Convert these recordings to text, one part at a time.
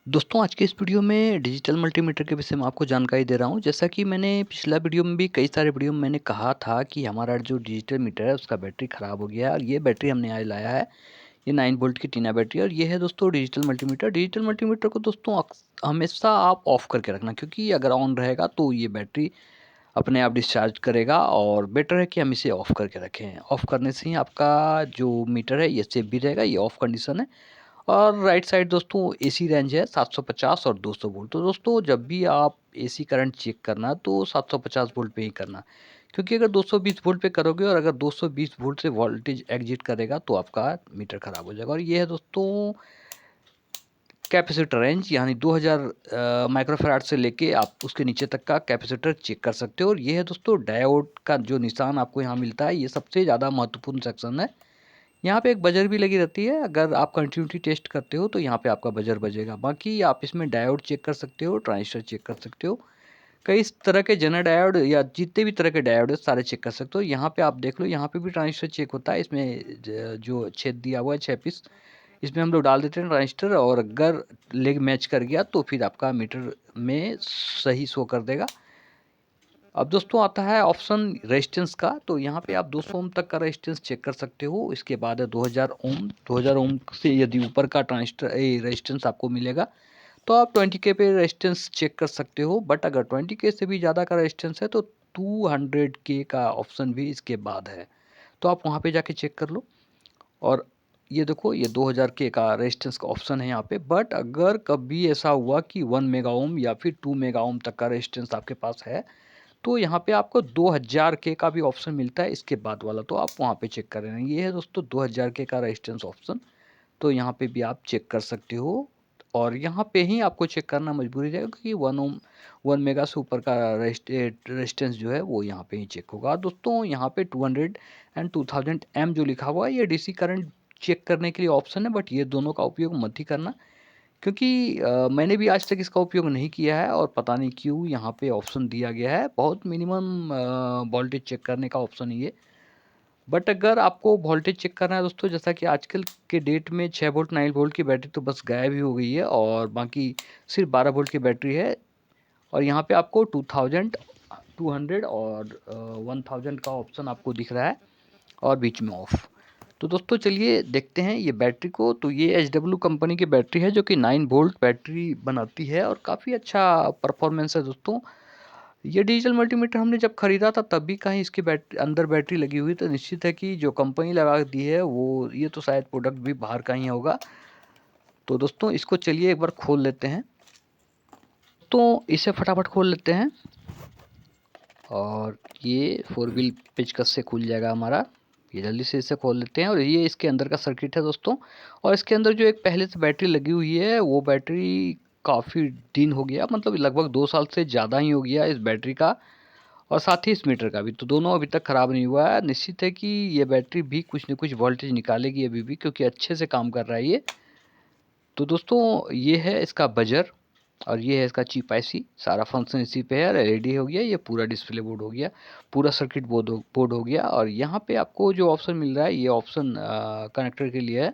दोस्तों आज के इस वीडियो में डिजिटल मल्टीमीटर के विषय में आपको जानकारी दे रहा हूँ। जैसा कि मैंने पिछला वीडियो में भी कई सारे वीडियो में मैंने कहा था कि हमारा जो डिजिटल मीटर है उसका बैटरी ख़राब हो गया है और ये बैटरी हमने आज लाया है। ये 9 वोल्ट की टीना बैटरी और ये है दोस्तों डिजिटल मल्टीमीटर। डिजिटल मल्टीमीटर को दोस्तों हमेशा आप ऑफ़ करके रखना, क्योंकि अगर ऑन रहेगा तो ये बैटरी अपने आप डिस्चार्ज करेगा और बेटर है कि हम इसे ऑफ़ करके रखें। ऑफ़ करने से ही आपका जो मीटर है ये सेफ भी रहेगा। ये ऑफ़ कंडीशन है। और राइट साइड दोस्तों एसी रेंज है 750 और 200 वोल्ट। तो दोस्तों जब भी आप एसी करंट चेक करना तो 750 वोल्ट पे ही करना, क्योंकि अगर 220 वोल्ट पे करोगे और अगर 220 वोल्ट से वोल्टेज एग्जिट करेगा तो आपका मीटर ख़राब हो जाएगा। और ये है दोस्तों कैपेसिटर रेंज, यानी 2000 माइक्रोफैराड से लेके आप उसके नीचे तक का कैपेसिटर चेक कर सकते हो। और ये है दोस्तों डायोड का जो निशान आपको यहाँ मिलता है, ये सबसे ज़्यादा महत्वपूर्ण सेक्शन है। यहाँ पे एक बजर भी लगी रहती है। अगर आप कंटिन्यूटी टेस्ट करते हो तो यहाँ पे आपका बजर बजेगा। बाकी आप इसमें डायोड चेक कर सकते हो, ट्रांजिस्टर चेक कर सकते हो, कई इस तरह के जेनर डायोड या जितने भी तरह के डायोड है सारे चेक कर सकते हो। यहाँ पे आप देख लो, यहाँ पे भी ट्रांजिस्टर चेक होता है। इसमें जो छेद दिया हुआ है 6 पीस, इसमें हम लोग डाल देते हैं ट्रांजिस्टर और अगर लेग मैच कर गया तो फिर आपका मीटर में सही शो कर देगा। अब दोस्तों आता है ऑप्शन रेजिस्टेंस का। तो यहाँ पे आप 200 ओम तक का रेजिस्टेंस चेक कर सकते हो। इसके बाद है 2000 ओम। 2000 ओम से यदि ऊपर का ट्रांजिस्टर रेजिस्टेंस आपको मिलेगा तो आप 20K पे रेजिस्टेंस चेक कर सकते हो। बट अगर 20K से भी ज़्यादा का रेजिस्टेंस है तो 200K का ऑप्शन भी इसके बाद है, तो आप वहाँ पे जाके चेक कर लो। और ये देखो, ये 2000K का रेजिस्टेंस का ऑप्शन है यहाँ पे। बट अगर कभी ऐसा हुआ कि 1 मेगा ओम या फिर 2 मेगा ओम तक का रेजिस्टेंस आपके पास है तो यहाँ पे आपको 2000K का भी ऑप्शन मिलता है इसके बाद वाला, तो आप वहाँ पे चेक कर लेना। ये है दोस्तों 2000K का रेजिस्टेंस ऑप्शन, तो यहाँ पे भी आप चेक कर सकते हो। और यहाँ पे ही आपको चेक करना मजबूरी रहेगा, क्योंकि 1 ओम 1 मेगा से ऊपर का रेजिस्टेंस जो है वो यहाँ पे ही चेक होगा। दोस्तों यहाँ पे 200 एंड 2000 एम जो लिखा हुआ है ये डीसी करंट चेक करने के लिए ऑप्शन है। बट ये दोनों का उपयोग मत ही करना, क्योंकि मैंने भी आज तक इसका उपयोग नहीं किया है और पता नहीं क्यों यहाँ पे ऑप्शन दिया गया है। बहुत मिनिमम वोल्टेज चेक करने का ऑप्शन है ये। बट अगर आपको वोल्टेज चेक करना है दोस्तों, जैसा कि आजकल के डेट में 6 वोल्ट 9 वोल्ट की बैटरी तो बस गायब ही हो गई है और बाकी सिर्फ 12 वोल्ट की बैटरी है। और यहाँ पे आपको 2000 200 और 1000 का ऑप्शन आपको दिख रहा है और बीच में ऑफ। तो दोस्तों चलिए देखते हैं ये बैटरी को। तो ये एच कंपनी की बैटरी है जो कि 9 वोल्ट बैटरी बनाती है और काफ़ी अच्छा परफॉर्मेंस है दोस्तों। ये डिजिटल मल्टीमीटर हमने जब ख़रीदा था तब भी कहीं इसकी अंदर बैटरी लगी हुई, तो निश्चित है कि जो कंपनी लगा दी है वो ये तो शायद प्रोडक्ट भी बाहर का ही होगा। तो दोस्तों इसको चलिए एक बार खोल लेते हैं। तो इसे फटाफट खोल लेते हैं और ये 4 व्हील पेचकस से खुल जाएगा हमारा। ये जल्दी से इसे खोल लेते हैं और ये इसके अंदर का सर्किट है दोस्तों। और इसके अंदर जो एक पहले से बैटरी लगी हुई है वो बैटरी काफ़ी दिन हो गया, मतलब लगभग 2 साल से ज़्यादा ही हो गया इस बैटरी का और साथ ही इस मीटर का भी। तो दोनों अभी तक ख़राब नहीं हुआ है। निश्चित है कि ये बैटरी भी कुछ न कुछ वोल्टेज निकालेगी अभी भी, क्योंकि अच्छे से काम कर रहा है ये। तो दोस्तों ये है इसका बजर और ये है इसका चिप आईसी। सारा फंक्शन इसी पे है। एलईडी हो गया, ये पूरा डिस्प्ले बोर्ड हो गया, पूरा सर्किट बोर्ड हो गया। और यहाँ पे आपको जो ऑप्शन मिल रहा है ये ऑप्शन कनेक्टर के लिए है।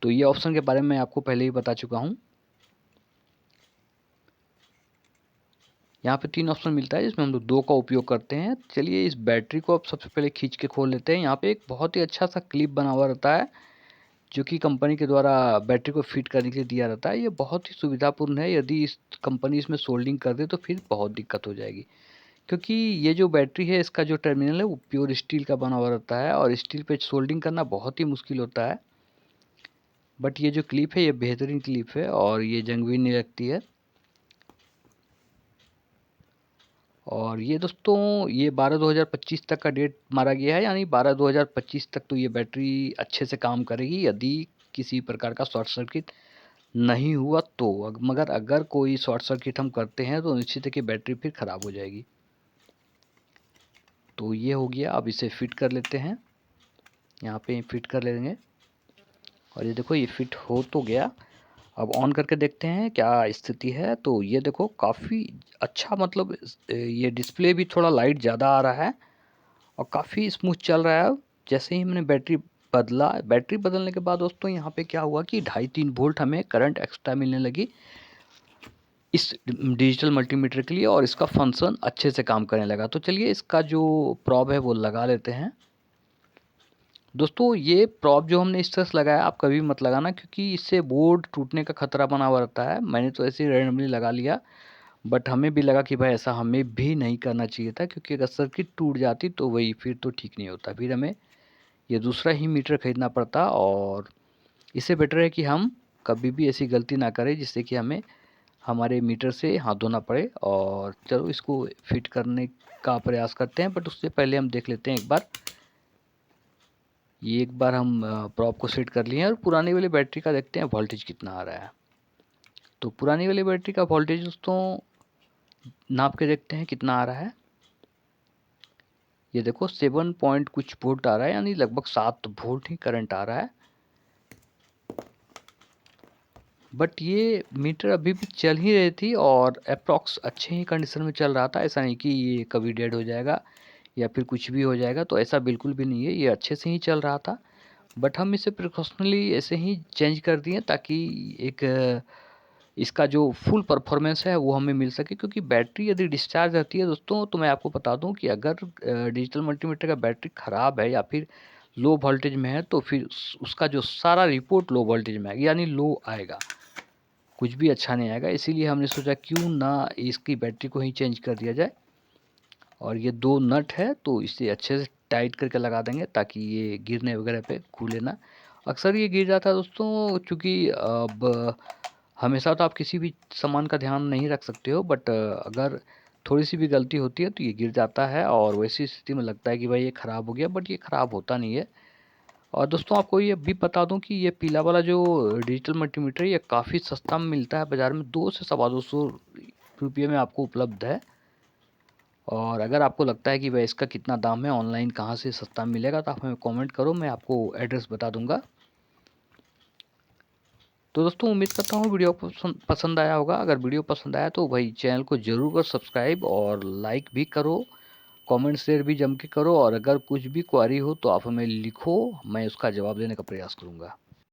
तो ये ऑप्शन के बारे में मैं आपको पहले ही बता चुका हूँ। यहाँ पे 3 ऑप्शन मिलता है जिसमें हम लोग 2 का उपयोग करते हैं। चलिए इस बैटरी को अब सबसे पहले खींच के खोल लेते हैं। यहाँ पे एक बहुत ही अच्छा सा क्लिप बना हुआ रहता है जो कि कंपनी के द्वारा बैटरी को फिट करने के लिए दिया रहता है। ये बहुत ही सुविधापूर्ण है। यदि इस कंपनी इसमें सोल्डिंग कर दे तो फिर बहुत दिक्कत हो जाएगी, क्योंकि ये जो बैटरी है इसका जो टर्मिनल है वो प्योर स्टील का बना हुआ रहता है और स्टील पे सोल्डिंग करना बहुत ही मुश्किल होता है। बट ये जो क्लिप है ये बेहतरीन क्लिप है और ये जंग भी नहीं लगती है। और ये दोस्तों ये 12/2025 तक का डेट मारा गया है, यानी 12/2025 तक तो ये बैटरी अच्छे से काम करेगी यदि किसी प्रकार का शॉर्ट सर्किट नहीं हुआ तो। मगर अगर कोई शॉर्ट सर्किट हम करते हैं तो निश्चित है कि बैटरी फिर ख़राब हो जाएगी। तो ये हो गया। अब इसे फिट कर लेते हैं, यहाँ पे फिट कर लेंगे। और ये देखो ये फिट हो तो गया। अब ऑन करके देखते हैं क्या स्थिति है। तो ये देखो काफ़ी अच्छा, मतलब ये डिस्प्ले भी थोड़ा लाइट ज़्यादा आ रहा है और काफ़ी स्मूथ चल रहा है। अब जैसे ही मैंने बैटरी बदला। बैटरी बदलने के बाद दोस्तों यहाँ पे क्या हुआ कि 2.5-3 वोल्ट हमें करंट एक्स्ट्रा मिलने लगी इस डिजिटल मल्टीमीटर के लिए, और इसका फंक्शन अच्छे से काम करने लगा। तो चलिए इसका जो प्रॉब है वो लगा लेते हैं। दोस्तों ये प्रॉब जो हमने इस तरह से लगाया, आप कभी मत लगाना, क्योंकि इससे बोर्ड टूटने का खतरा बना हुआ रहता है। मैंने तो ऐसे ही रैंडमली लगा लिया, बट हमें भी लगा कि भाई ऐसा हमें भी नहीं करना चाहिए था, क्योंकि अगर सर्किट टूट जाती तो वही फिर तो ठीक नहीं होता, फिर हमें ये दूसरा ही मीटर खरीदना पड़ता। और इससे बेटर है कि हम कभी भी ऐसी गलती ना करें जिससे कि हमें हमारे मीटर से हाथ धोना पड़े। और चलो इसको फिट करने का प्रयास करते हैं, बट उससे पहले हम देख लेते हैं एक बार। ये एक बार हम प्रॉप को सेट कर लिए हैं, और पुरानी वाली बैटरी का देखते हैं वोल्टेज कितना आ रहा है। तो पुरानी वाली बैटरी का वोल्टेज दोस्तों नाप के देखते हैं कितना आ रहा है। ये देखो 7 पॉइंट कुछ वोल्ट आ रहा है, यानी लगभग 7 वोल्ट ही करंट आ रहा है। बट ये मीटर अभी भी चल ही रही थी, और अप्रॉक्स अच्छे ही कंडीशन में चल रहा था। ऐसा नहीं कि ये कभी डेड हो जाएगा या फिर कुछ भी हो जाएगा, तो ऐसा बिल्कुल भी नहीं है, ये अच्छे से ही चल रहा था। बट हम इसे प्रिकॉशनली ऐसे ही चेंज कर दिए ताकि एक इसका जो फुल परफॉर्मेंस है वो हमें मिल सके। क्योंकि बैटरी यदि डिस्चार्ज रहती है दोस्तों, तो मैं आपको बता दूं कि अगर डिजिटल मल्टीमीटर का बैटरी ख़राब है या फिर लो वोल्टेज में है, तो फिर उसका जो सारा रिपोर्ट लो वोल्टेज में आएगा, यानी लो आएगा, कुछ भी अच्छा नहीं आएगा। इसीलिए हमने सोचा क्यों ना इसकी बैटरी को ही चेंज कर दिया जाए। और ये 2 नट है, तो इसे अच्छे से टाइट करके लगा देंगे ताकि ये गिरने वगैरह पे खुले ना। अक्सर ये गिर जाता है दोस्तों, क्योंकि अब हमेशा तो आप किसी भी सामान का ध्यान नहीं रख सकते हो, बट अगर थोड़ी सी भी गलती होती है तो ये गिर जाता है, और वैसी स्थिति में लगता है कि भाई ये ख़राब हो गया, बट ये ख़राब होता नहीं है। और दोस्तों आपको ये भी बता दूं कि ये पीला वाला जो डिजिटल मल्टीमीटर है, ये काफ़ी सस्ता में मिलता है बाज़ार में, 2 से सवा 200 रुपये में आपको उपलब्ध है। और अगर आपको लगता है कि भाई इसका कितना दाम है, ऑनलाइन कहाँ से सस्ता मिलेगा, तो आप हमें कमेंट करो, मैं आपको एड्रेस बता दूंगा। तो दोस्तों उम्मीद करता हूँ वीडियो पसंद आया होगा। अगर वीडियो पसंद आया तो भाई चैनल को ज़रूर कर सब्सक्राइब और लाइक भी करो, कमेंट शेयर भी जम के करो। और अगर कुछ भी क्वारी हो तो आप हमें लिखो, मैं उसका जवाब देने का प्रयास करूँगा।